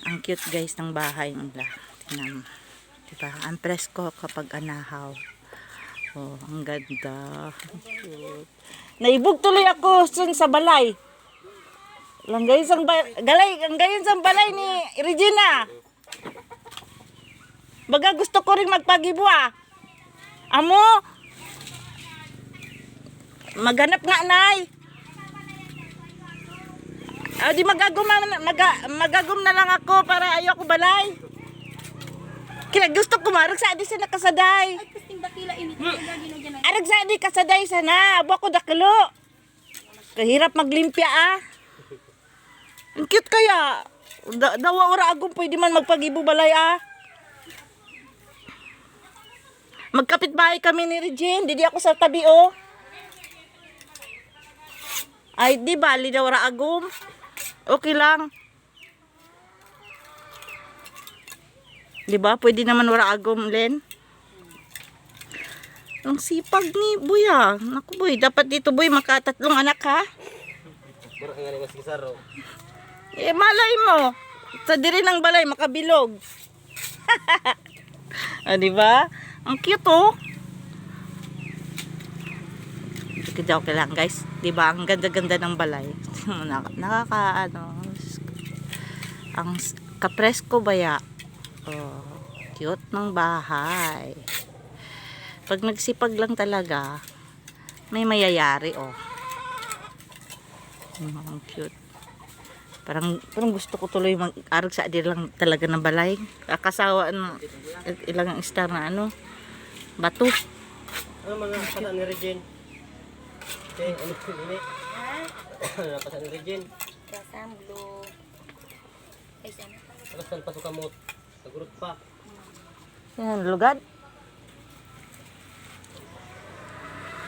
Ang cute guys ng bahay nila. Tingnan mo. Diba? Ang presko kapag anahaw. Oh, ang ganda. Cute. Naibog tuloy ako sa balay. Langgayon sang balay ni Regina. Baga gusto ko rin magpagibo ah. Amo. Maghanap nga nay. Di magagum na lang ako para ayoko balay. Kaya gusto ko marag sa adi sa nakasaday. Ay, kasing dakila init. Arag sa adi kasaday sana. Abo ko daklo. Kahirap maglimpya ah. Ang cute kaya. Dawa ora agong pwede man magpagibo balay ah. Magkapit bahay kami ni Regine. Didi ako sa tabi oh. Ay di bali daw ora agom. Okay lang. Diba? Pwede naman wala agom, Len. Ang sipag ni Boy ah. Naku Boy, dapat dito Boy makatatlong anak ha. Malay mo. Sa diri ng balay makabilog. Diba? Ang cute oh. Okay lang guys. Diba? Ang ganda-ganda ng balay. Nakaka ang kapresko baya. Oh, cute ng bahay. Pag nagsipag lang talaga, may mayayari oh. Ang cute. Parang gusto ko tuloy mag-arag sa adir lang talaga ng balay. Kasawa ilang star na ano, bato. Ano mga pasa ni Regine? Okay, ano ini? Ano pasa ni Regine? Kasam, blue. Ay, sana. Alasan pasok kamot. Nagurot pa. Yan, lugad.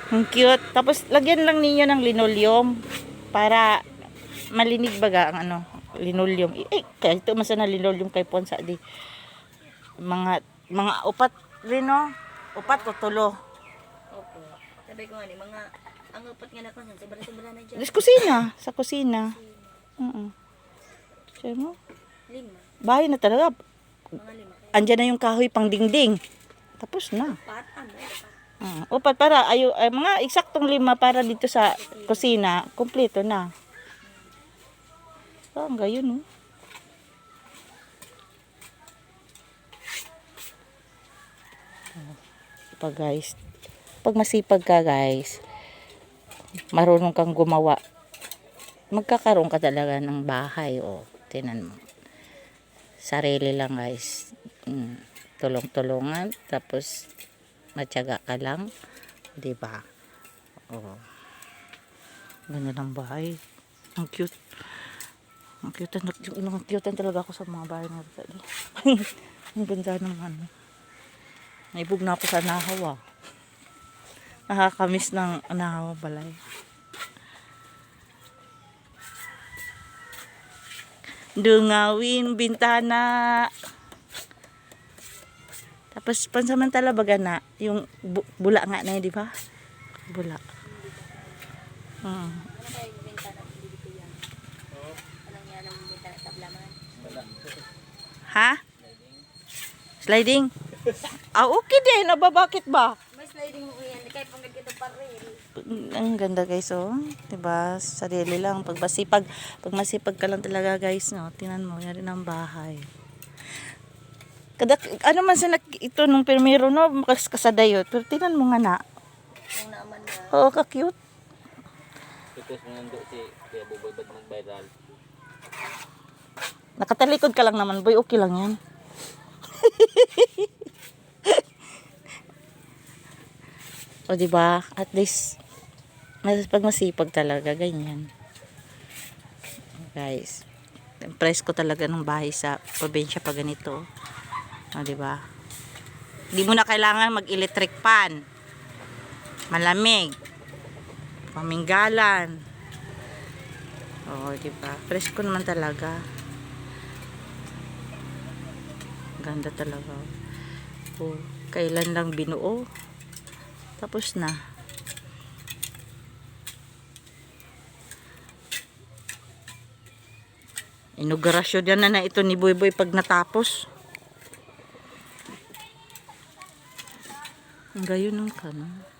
Ang cute. Tapos, lagyan lang ninyo ng linoleum para malinig baga ang ano, linoleum. Kaya ito masana linoleum kay Ponsa di. Mga upat rin no? Upat o tulo. Opo. Sabi ko nga ni, mga, ang upat nga na ko, sobra-sobra na dyan. Sa kusina. Siya mo? 5. Bahay na talaga. Mga 5. Andyan na yung kahoy pang dingding. Tapos na. 4. Upat para mga eksaktong 5 para dito sa kusina, kumpleto na. So, ang gayon, no? Pag masipag ka, guys, marunong kang gumawa, magkakaroon ka talaga ng bahay, oh. Tinan mo. Sarili lang, guys. Tulong-tulungan, tapos matyaga ka lang, 'di ba? Oh. Ganda ng bahay. Ang cute. Ang cute talaga ako sa mga bahay na ito. Ang ganda ng ano. Naibog na ako sa nahaw ah. Nakakamiss ng nahaw balay. Dungawin bintana. Tapos pansamantala baga na yung bula nga na yun, di ba? Bula. Ano kayo yung bintana dito yan? Anong yan ang bintana tablaman? Ha? Sliding? Okay din. Aba, bakit ba? May sliding mo yan. Kaya pang nagkita pa rin. Ang ganda guys, oh. Diba? Sarili lang. Pag masipag ka lang talaga guys, no? Tingnan mo, yan rin ang bahay. Ano man sa ito nung primero, no? Kasadayot. Pero tingnan mo nga na. Yung naaman na. Oo, ka-cute. Tapos nando si Kuya Buboy ba't mag-viral? Nakatalikod ka lang naman, boy. Okay lang yan. O, diba? At least, pag masipag talaga, ganyan. Guys, impress ko talaga ng bahay sa probinsya pa ganito. O, diba? Hindi mo na kailangan mag-electric pan. Malamig. Paminggalan. O, diba? Presko naman talaga. Ganda talaga. O, kailan lang binuo. Tapos na. Inaugurasyon yan na ito ni Boy Boy pag natapos. Ang gayon ng kanon.